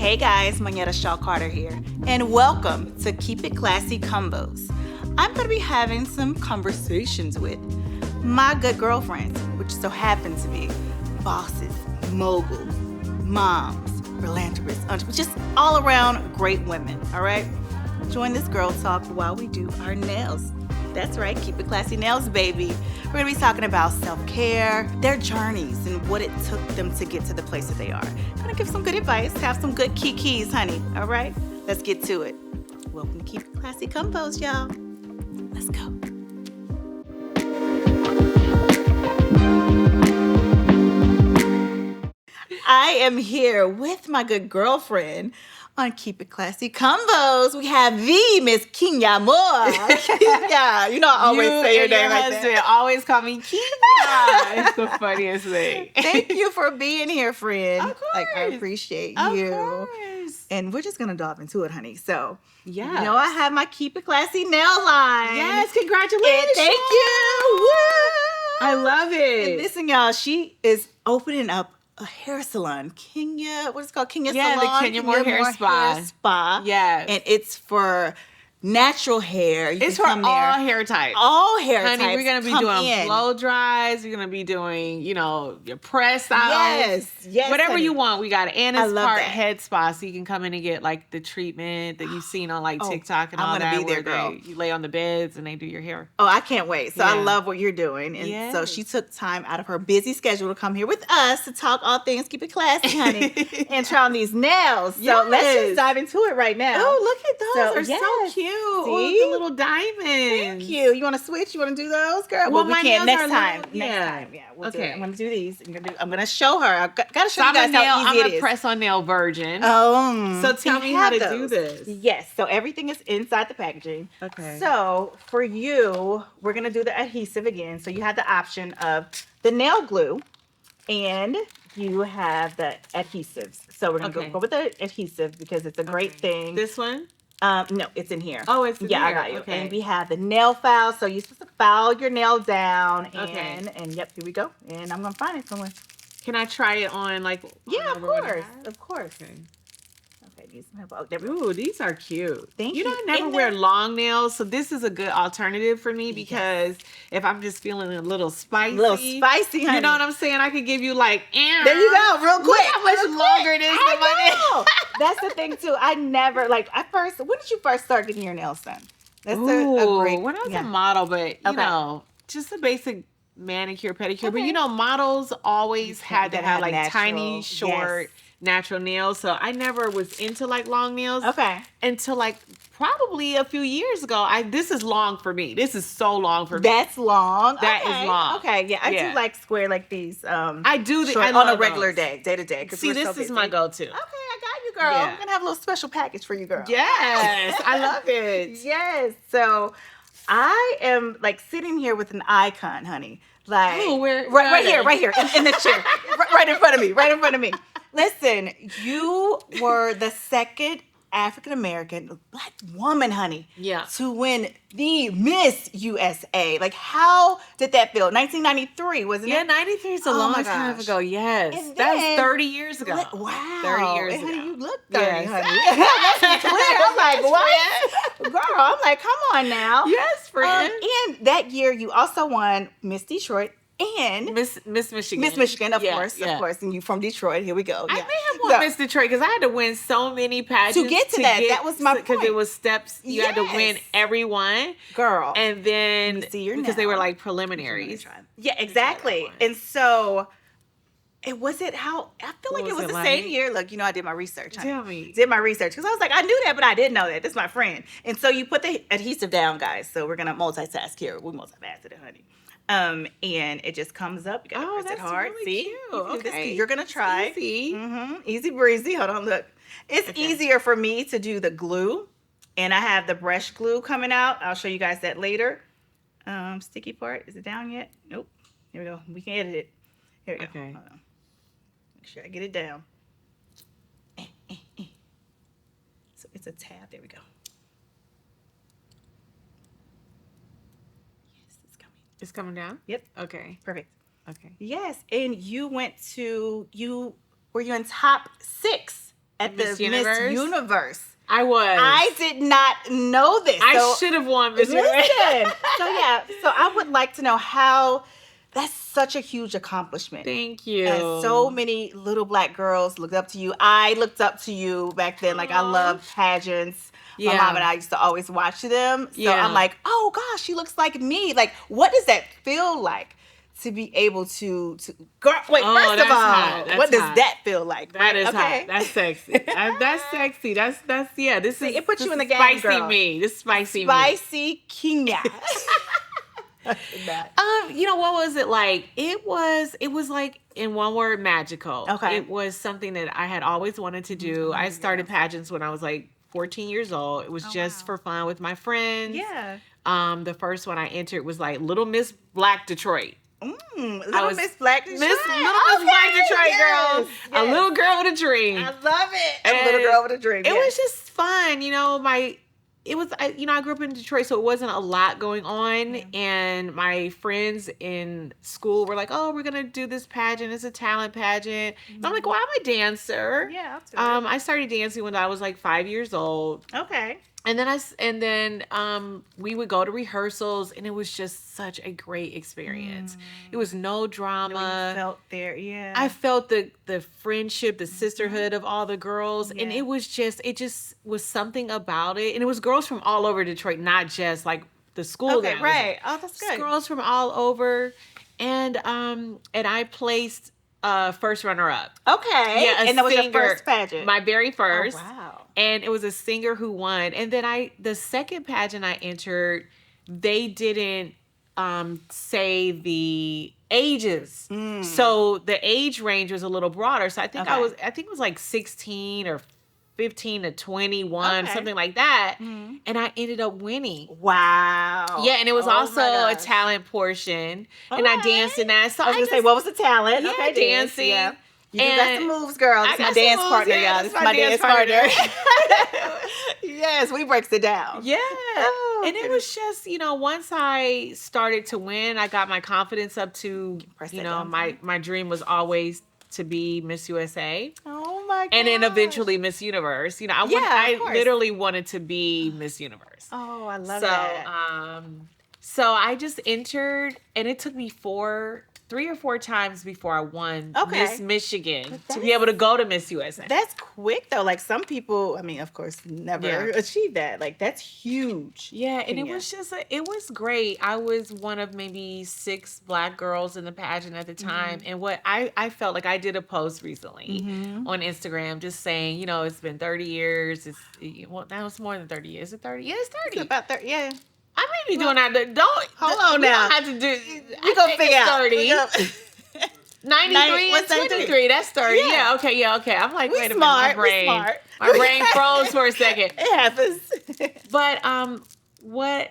Hey guys, Monyetta Shaw Carter here, and welcome to Keep It Classy Convos. I'm going to be having some conversations with my good girlfriends, which so happen to be bosses, moguls, moms, philanthropists, entrepreneurs, just all around great women, all right? Join this girl talk while we do our nails. That's right, Keep It Classy Nails, baby. We're going to be talking about self-care, their journeys, and what it took them to get to the place that they are. I'm going to give some good advice, have some good keys, honey, all right? Let's get to it. Welcome to Keep It Classy Convos, y'all. Let's go. I am here with my good girlfriend on Keep It Classy Convos. We have the Miss Kenya Moore. Kenya, you know I always say your name like that. Always call me Kenya. It's the funniest thing. Thank you for being here, friend. Of course. I appreciate Of you. course. And we're just gonna dive into it, honey. So, Yes. you know, I have my Keep It Classy nail line. Yes, congratulations. And thank you. Woo! I love it. And listen, y'all, she is opening up a hair salon, Kenya. What is it called? Kenya Yeah, Salon. the Kenya Moore Hair Spa. Yes, and it's for natural hair. It's for all hair types. All hair Honey, types. we're going to be doing blow dries. We're going to be doing, your press styles. Yes. Whatever honey. you want, we got it. And it's part that. head spa, so you can come in and get like the treatment that you've seen on like TikTok and all I'm that. gonna be there, girl. You lay on the beds and they do your hair. Oh, I can't wait. So Yeah. I love what you're doing. And so she took time out of her busy schedule to come here with us to talk all things Keep It Classy, honey, and try on these nails. So let's just dive into it right now. Oh, look at those. So, They're so cute. See? Oh, the little diamonds. Thank you. You want to switch? You want to do those, girl? Well, we my can't nails next are time. little- Next yeah. time. Yeah, we'll do Okay. it. I'm going to do these. I'm going to show her. I've got to show So you guys how easy I'm it a is. press-on nail virgin. So tell me how to do this. Yes. So everything is inside the packaging. Okay. So for you, we're going to do the adhesive again. So you have the option of the nail glue and you have the adhesives. So we're going to go with the adhesive because it's a great thing. This one? No, it's in here. Oh, it's in here. here. I got you. Okay. And we have the nail file. So you're supposed to file your nail down. And yep, here we go. And I'm going to find it somewhere. Can I try it on like? Yeah, of course. Of course. Okay. Okay, need some help. Oh, there we go. Ooh, these are cute. Thank you. I never wear long nails, so this is a good alternative for me because if I'm just feeling a little spicy, honey. You know what I'm saying? I could give you like, there you go, real quick. Look how much longer it is than my nails. That's the thing too. I never when did you first start getting your nails done? That's a great. When I was a model, but you know, just a basic manicure, pedicure. Okay. But models always had to have like natural, tiny, short, natural nails. So I never was into like long nails. Okay. Until like probably a few years ago. This is long for me. This is so long for me. That's long. That is long. Okay, yeah. I do like square like these. I do on a regular day to day. See, this is my go-to. Okay, I got you, girl. Yeah. I'm gonna have a little special package for you, girl. Yes, I love it. Yes. So I am like sitting here with an icon, honey. Like right here in the chair, right in front of me. Listen, you were the second African American Black woman, honey, to win the Miss USA. Like, how did that feel? 1993, wasn't it? Yeah, 93 is a long time ago. Yes, and that then, was 30 years ago. Wow, 30 years and ago. Honey, you look 30, honey. That's clear. I'm like, what, girl? I'm like, come on now. Yes, friend. And that year, you also won Miss Detroit. And Miss Michigan. Miss Michigan, of course. And you from Detroit. Here we go. I may have won Miss Detroit because I had to win so many pageants. To get to that. That was my point. Because it was steps. You had to win every one. Girl. And then, because they were like preliminaries. Yeah, exactly. And so, I feel like it was the same year. Look, I did my research. Honey. Tell me. Did my research. Because I was like, I knew that, but I didn't know that. This is my friend. And so you put the adhesive down, guys. So we're going to multitask here. We multifaceted it, honey. And it just comes up. You gotta press it hard. Really See? cute. Okay. You're gonna try. It's easy. Easy breezy. Hold on, look. It's easier for me to do the glue. And I have the brush glue coming out. I'll show you guys that later. Sticky part. Is it down yet? Nope. Here we go. We can edit it. Here we go. Okay. Hold on. Make sure I get it down. So it's a tab. There we go. It's coming down? Yep. Okay. Perfect. Okay. Yes. And were you in top 6 at the Miss Miss Universe. I was. I did not know this. I should have won Miss Universe. Listen. So I would like to know how. That's such a huge accomplishment. Thank you. And so many little black girls looked up to you. I looked up to you back then. Like, I loved pageants. My mom and I used to always watch them. So I'm like, oh gosh, she looks like me. Like, what does that feel like to be able to girl, wait, first of all, what does that feel like? That is hot. That's sexy. That's sexy. That's this is it puts you in the game, spicy girl. Me. This spicy Kenya. You know, what was it like? It was like, in one word, magical. Okay. It was something that I had always wanted to do. I started pageants when I was like 14 years old. It was just for fun with my friends. Yeah. The first one I entered was like Little Miss Black Detroit. Little Miss Black Detroit. Little Miss Black Detroit, girl. Yes. A little girl with a dream. I love it. A little girl with a dream. It was just fun, you know. I grew up in Detroit, so it wasn't a lot going on. And my friends in school were like, "Oh, we're gonna do this pageant. It's a talent pageant." And I'm like, "Well, I'm a dancer." Yeah, I'll do it. I started dancing when I was like 5 years old. Okay. And then we would go to rehearsals, and it was just such a great experience. It was no drama. You felt there, yeah. I felt the friendship, the sisterhood of all the girls, and it just was something about it. And it was girls from all over Detroit, not just like the school. Okay, right. Oh, that's good. Girls from all over, and I placed first runner up. Okay. Yeah, and that was your first pageant. My very first. Oh, wow. And it was a singer who won. And then the second pageant I entered, they didn't say the ages. So the age range was a little broader. So I think it was like 16 or 15 to 21, something like that. And I ended up winning. Wow. Yeah, and it was also a talent portion. And I danced in that. So I was going to say, what was the talent? Yeah, okay, dancing. Yeah. You got some moves, girl. This is my dance partner, y'all. This is my dance partner. Yes, we breaks it down. Yeah. And it was just, once I started to win, I got my confidence up to, my dream was always to be Miss USA. Oh my god. And then eventually Miss Universe. I literally wanted to be Miss Universe. Oh, I love that. So I just entered, and it took me 3 or 4 times before I won Miss Michigan to be able to go to Miss USA. That's quick though. Like, some people, of course, never achieve that. Like, that's huge. Yeah, and it was it was great. I was one of maybe 6 black girls in the pageant at the time. And what I felt like, I did a post recently on Instagram just saying, it's been 30 years. Now it's more than 30 years. Is it 30? Yeah, it's 30. It's about 30, yeah. I may be doing that. Hold on now. Don't have to do. We gonna figure out. 30. 93 and 23. That's 30. Yeah. Okay. I'm like, wait a minute. My brain froze for a second. It happens. But what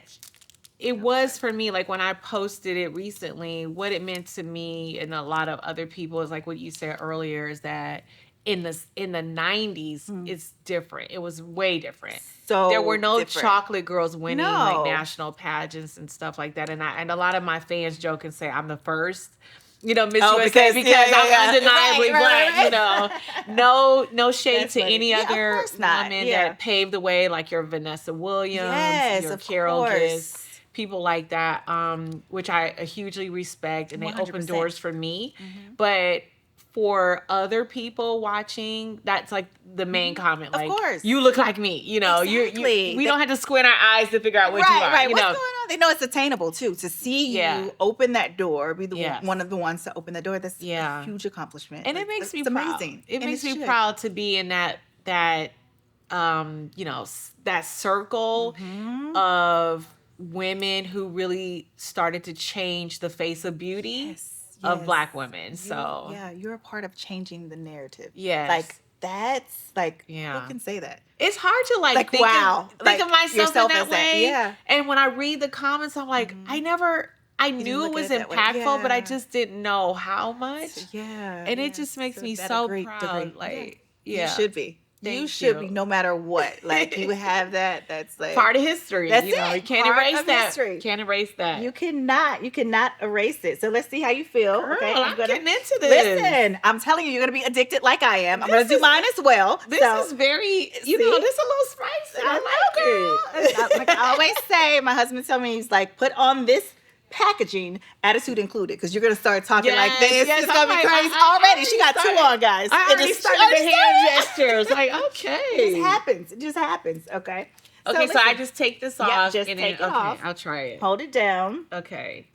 it was for me, like when I posted it recently, what it meant to me and a lot of other people is like what you said earlier, is that in the 90s, it's different. It was way different. So there were no chocolate girls winning like national pageants and stuff like that. And a lot of my fans joke and say I'm the first, Miss USA because I'm undeniably black. No shade to any other women that paved the way, like your Vanessa Williams, your Carol Giss, people like that, which I hugely respect, and they 100%. Open doors for me. But for other people watching, that's like the main comment. Like, of course, you look like me. Exactly. We don't have to squint our eyes to figure out what you are. Right. What's going on? They know it's attainable too. To see you open that door, be one of the ones to open the door. That's a huge accomplishment. And it makes me proud. Amazing. It makes me proud to be in that that circle of women who really started to change the face of beauty. Of black women. So you're a part of changing the narrative. Yes. Like, that's like, who can say that? It's hard to think of myself in that way. Yeah. And when I read the comments, I'm like, I knew it was impactful, but I just didn't know how much. Yeah. And it just makes me so proud. Like, you should be. You Thank should be, you. no matter what. Like, you have that. That's like Part of history. That's You it. can't Part erase of that. history. Can't erase that. You cannot erase it. So let's see how you feel. Girl, Okay, I'm getting into this. Listen. I'm telling you, you're gonna be addicted like I am. I'm gonna This do is- mine as well. This So, is very, this see? a little spicy. I like it. Like I always say, my husband told me, he's like, put on this packaging, attitude incled, because you're gonna start talking like this. Yes, It's gonna be crazy. Already, she got started- two on, guys. I It already just- started she the already hand started. gestures. Like, okay. It just happens. It just happens. Okay. Okay, so listen, I just take this off. just and take then, it okay, off. I'll try it. hold it down. Okay.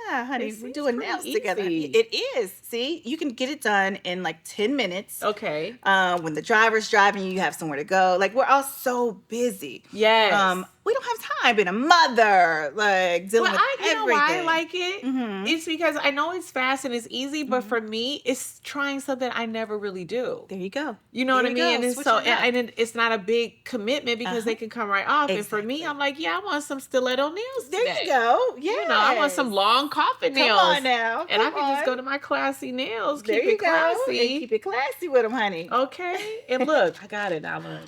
Yeah, honey, This we're is doing pretty nails together. easy. It is. See, you can get it done in like 10 minutes. Okay. When the driver's driving, you have somewhere to go. Like, we're all so busy. Yes. We don't have time being a mother, like dealing But with you know everything. why I like it? Mhm. It's because I know it's fast and it's easy, but for me, it's trying something I never really do. There you go. You know There what I you mean? go. And it's Switch so, it up. and it's not a big commitment because they can come right off. And for me, Exactly. I'm like, yeah, I want some stiletto nails There today. you go. Yeah. You know, I want some long coffin Come nails. on now. And I Come can just on. go to my classy nails. There Keep you it go. And classy. keep it classy with them, honey. Okay. And look, I got it now. Look.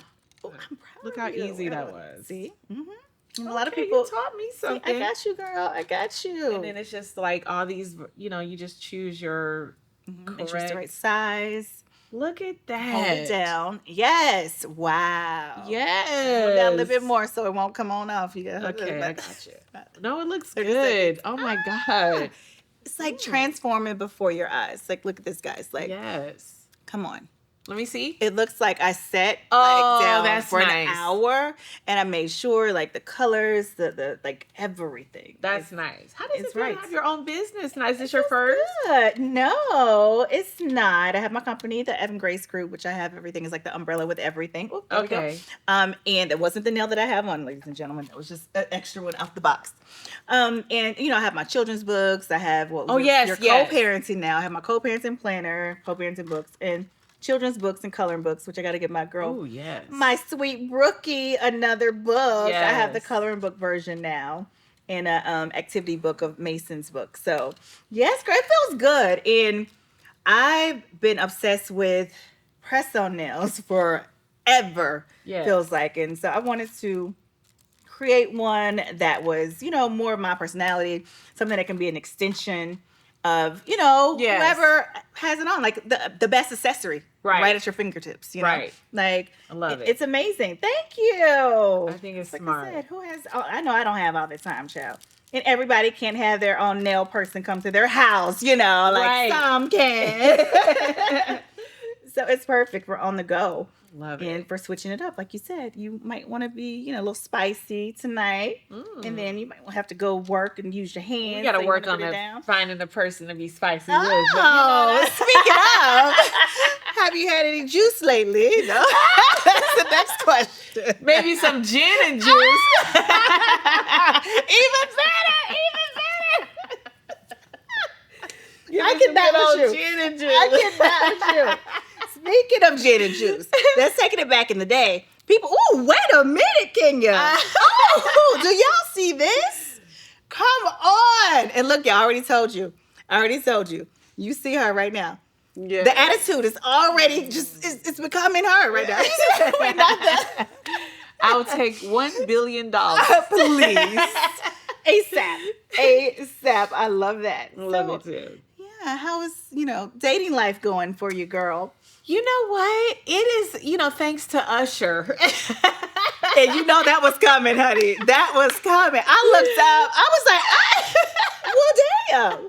Oh, I'm proud Look of how you. easy that was. See? Mm-hmm. A lot of Okay, people you taught me See, something. I got you, girl. I got you. And then it's just like all these, you just choose your Make sure it's correct. the right size. Look at that. Hold it down. Yes. Wow. Yes. Hold it down a little bit more so it won't come on off. You got Okay, I got you. No, it looks 30 good. seconds. Oh my God. It's like transforming before your eyes. Like, look at this, guys. Like, Yes. come on. Let me see. It looks like I sat Oh, like down that's for nice. an hour, and I made sure like the colors, the like everything. That's nice. How does it's it feel right. to have your own business? Now, is this your first? Good. No, it's not. I have my company, the Evan Grace Group, which I have everything is like the umbrella with everything. Oh, there we go. Okay. And it wasn't the nail that I have on, ladies and gentlemen. It was just an extra one out the box. And I have my children's books. I have yes. co-parenting now. I have my co-parenting planner, co-parenting books, and children's books and coloring books, which I got to get my girl, Oh, yes. my sweet Brookie, another book. I have the Yes. coloring book version now, and a activity book of Mason's book. So yes, girl, it feels good. And I've been obsessed with press-on nails forever. Yes. Feels like, and so I wanted to create one that was, more of my personality, something that can be an extension of, Yes. whoever has it on, like the best accessory, Right. at your fingertips, Right. Like, I love it. It's amazing. Thank you. I think it's Like smart. I said, who has? Oh, I know I don't have all the time, child. And everybody can't have their own nail person come to their house, like Right. some can. So it's perfect for on the go. Love And it. for switching it up, like you said, you might want to be, a little spicy tonight, and then you might have to go work and use your hands. We got to so you work wanna on put it down. finding a person to be spicy with. Oh, But speaking of, have you had any juice lately? No. That's the next question. maybe some gin and juice. Even better. Give I me some cannot good old with you. Gin and juice. I cannot with you. Speaking of gin and juice, let's taking it back in the day. People, wait a minute, Kenya. Do y'all see this? Come on. And look, I already told you. You see her right now. Yeah. The attitude is already it's becoming her right now. Wait, not that. I'll take $1 billion. Please. ASAP. I love that. Love it too. Yeah, how is, dating life going for you, girl? You know what? It is, thanks to Usher. And that was coming, honey. That was coming. I looked up. I was like, well, damn.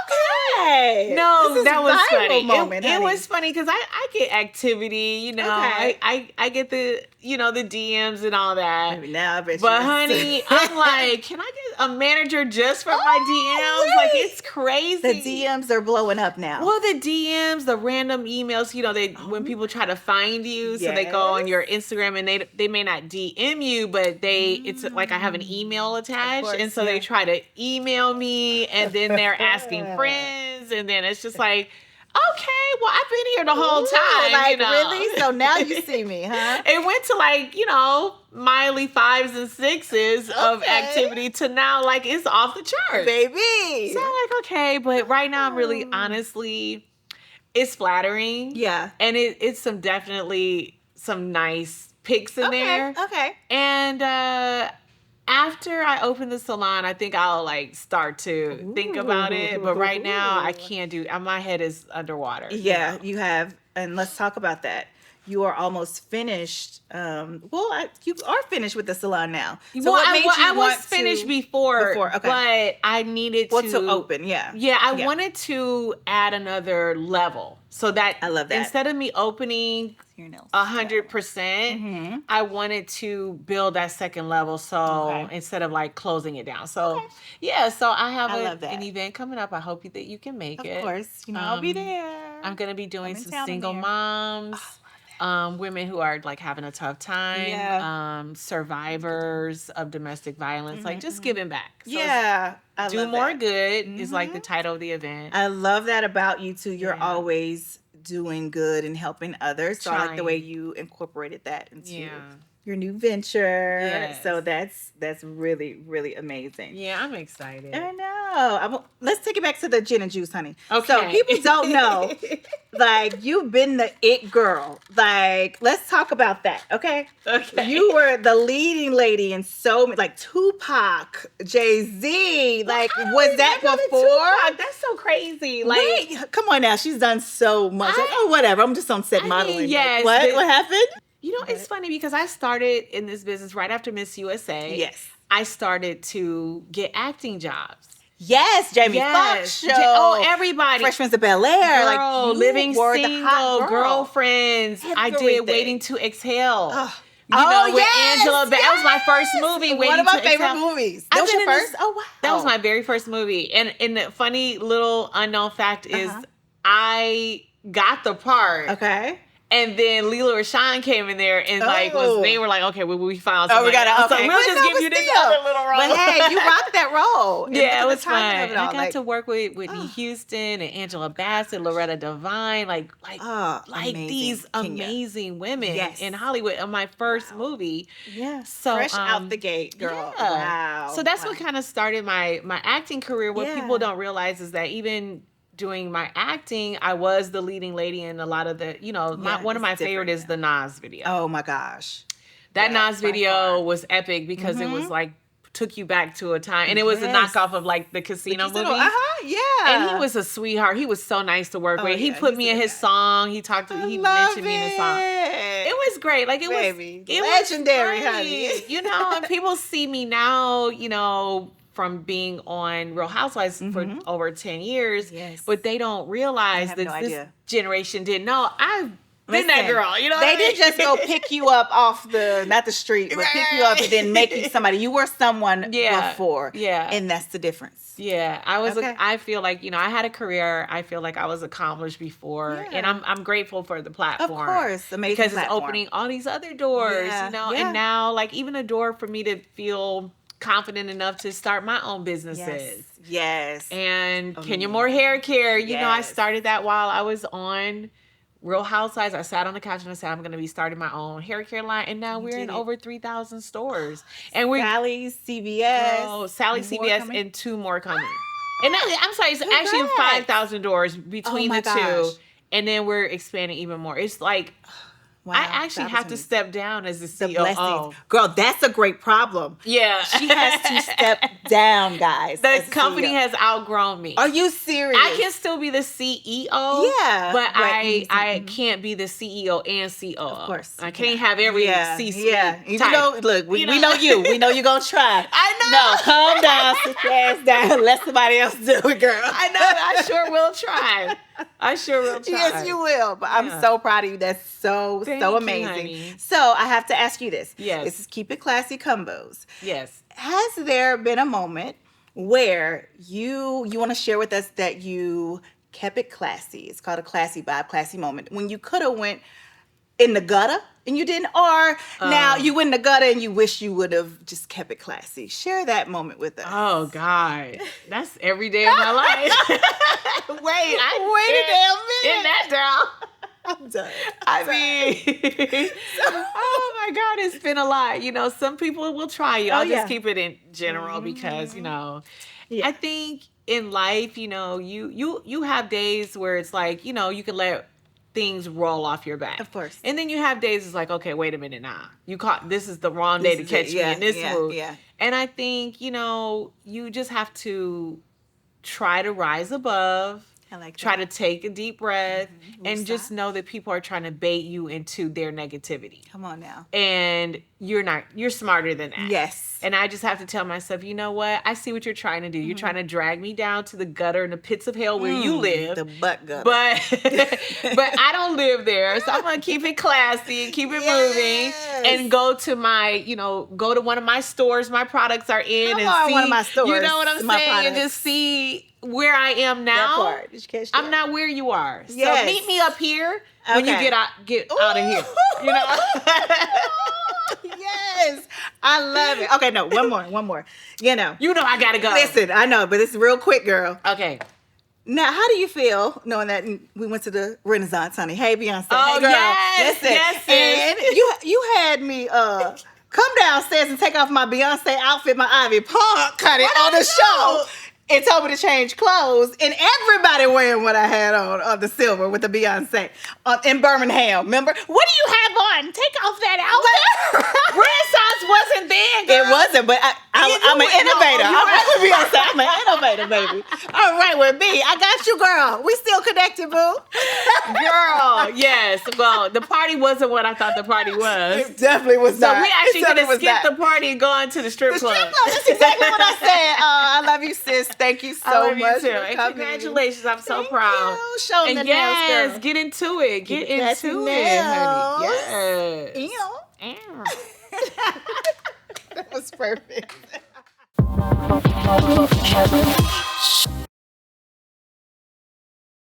Okay. No, This is that was viral funny. Moment, it honey. was funny because I get activity, Okay. I get the, the DMs and all that. Maybe now I bet But you. honey, I'm like, can I get a manager just for my DMs? wait. Like, it's crazy. The DMs are blowing up now. Well, the DMs, the random emails, when people try to find you, so they go on your Instagram and they may not DM you, but it's like I have an email attached, course, and so they yeah. try to email me, and then they're asking friends, and then it's just like, okay, well, I've been here the whole time, Like, really? So now you see me, huh? It went to like, mildly 5s and 6s of Okay. activity to now like it's off the charts. Baby. So I'm like, okay, but right now I'm really honestly, it's flattering. Yeah. And it's definitely some nice pics in there. Okay. And after I open the salon, I think I'll like start to think about it. But right now, I can't do. My head is underwater. Yeah, you have, and let's talk about that. You are almost finished. You are finished with the salon now. So what made you I was want finished to, before, okay. but I needed to open. Yeah, yeah. I wanted to add another level, so that I love that. Instead of me opening 100%, I wanted to build that second level. So instead of like closing it down, so yeah. So I have an event coming up. I hope that you can make it. Of course, I'll be there. I'm gonna be doing some single moms. Women who are like having a tough time, survivors of domestic violence, like just giving back. So I do love more that. good is like the title of the event. I love that about you too. You're always doing good and helping others. So I like the way you incorporated that into your new venture. Yes. So that's really, really amazing. Yeah, I'm excited. I know. Let's take it back to the gin and juice, honey. Okay. So people don't know, like, you've been the it girl. Like, let's talk about that, okay? Okay. You were the leading lady in so many, like Tupac, Jay-Z. Like, was that before? Tupac? That's so crazy. Like, wait, come on now. She's done so much. Whatever. I'm just on set modeling. Yes. What happened? You know, it's funny because I started in this business right after Miss USA. Yes. I started to get acting jobs. Yes, Jamie Foxx show. Everybody. Fresh Prince of Bel-Air. Girl, like, you Living were Single, the hot girl. Girlfriends. I did Waiting to Exhale. With yes, Angela. That was my first movie. One of my favorite movies. That was your first? Oh, wow. That was my very first movie. And the funny little unknown fact is I got the part. Okay. And then Leela Rashawn came in there and they were like, okay, we found something. We got so we'll just give you this other little role. But hey, you rocked that role. Yeah, it was fun. I got to work with Whitney Houston and Angela Bassett, Loretta Devine, like these amazing women in Hollywood in my first movie. Yeah. So fresh out the gate, girl. Yeah. Wow. So that's what kind of started my acting career. What people don't realize is that even doing my acting, I was the leading lady in a lot of the, one of my favorite is the Nas video. Oh my gosh. That Nas video was epic because it was like, took you back to a time. And it was a knockoff of like the casino movie. Yeah. And he was a sweetheart. He was so nice to work with. He put me in his song. He mentioned me in his song. It was great. Like it was legendary, honey. And people see me now, from being on Real Housewives for over 10 years. Yes. But they don't realize that this generation didn't know. I've been that girl. They didn't just go pick you up off not the street, but pick you up and then make you somebody. You were someone before. Yeah. And that's the difference. Yeah. I feel like, I had a career. I feel like I was accomplished before. Yeah. And I'm grateful for the platform. Of course. Amazing because platform. It's opening all these other doors, and now like even a door for me to feel confident enough to start my own businesses. Yes. And Kenya Moore Hair Care, I started that while I was on Real Housewives. I sat on the couch and I said, I'm going to be starting my own hair care line. And now we're in over 3,000 stores. And we're Sally's CVS. Oh, Sally's CVS and 2 more coming. And I'm sorry, it's actually 5,000 doors between the two. And then we're expanding even more. It's like, wow, I actually have to step down as the COO. Girl, that's a great problem. Yeah. She has to step down, guys. The company has outgrown me. Are you serious? I can still be the CEO. Yeah. But I can't be the CEO and COO. Of course. I can't have every C-suite type. Look, we know you. We know you're going to try. I know. No, calm down, sit your ass down. Let somebody else do it, girl. I know. I sure will try. Yes, you will. But I'm so proud of you. That's so amazing. You, so I have to ask you this. Yes. This is Keep It Classy Convos. Yes. Has there been a moment where you want to share with us that you kept it classy? It's called a classy vibe, classy moment. When you could have went in the gutter and you didn't, or now you went in the gutter and you wish you would have just kept it classy. Share that moment with us. Oh God, that's every day of my life. Wait a damn minute. In that down. I'm done. I mean, oh my God, it's been a lot. Some people will try you. I'll just keep it in general because, I think in life, you have days where it's like, you can let things roll off your back. Of course. And then you have days it's like, okay, wait a minute, nah. This is the wrong day to catch me in this mood. Yeah. And I think, you just have to try to rise above. I like that. Try to take a deep breath and just Woosah. know that people are trying to bait you into their negativity. Come on now. And you're smarter than that. Yes. And I just have to tell myself, you know what? I see what you're trying to do. You're trying to drag me down to the gutter and the pits of hell where you live. The butt gutter. But I don't live there. So I'm going to keep it classy and keep it moving and go to go to one of my stores my products are in see one of my stores. You know what I'm saying? Products. And just see where I am now. That part. Did you catch that? I'm not where you are. So Yes. meet me up here when you get out of here. Yes. I love it. Okay, no, one more. You know I gotta go. Listen, I know, but it's real quick, girl. Okay. Now, how do you feel knowing that we went to the Renaissance, honey? Hey, Beyonce. Oh, hey, girl. yes. Listen, Yes, and you had me come downstairs and take off my Beyonce outfit, my Ivy Park, honey, on the show. And told me to change clothes, and everybody wearing what I had on the silver with the Beyonce in Birmingham. Remember? What do you have on? Take off that outfit. Renaissance wasn't there, girl. It wasn't, but I'm an innovator. I'm right with Beyonce. I'm an innovator, baby. All right with me. I got you, girl. We still connected, boo. Girl, yes. Well, the party wasn't what I thought the party was. It definitely was So not. we actually It could have definitely was skipped the party and gone to the strip club. That's exactly what I said. I love you, sis. Thank you so I love much. you too. for And coming. congratulations. I'm so Thank proud. you. Show them And the nails, girl. get into it. Get Classy into it, honey. nails. Yes. Ew. Ew. That was perfect.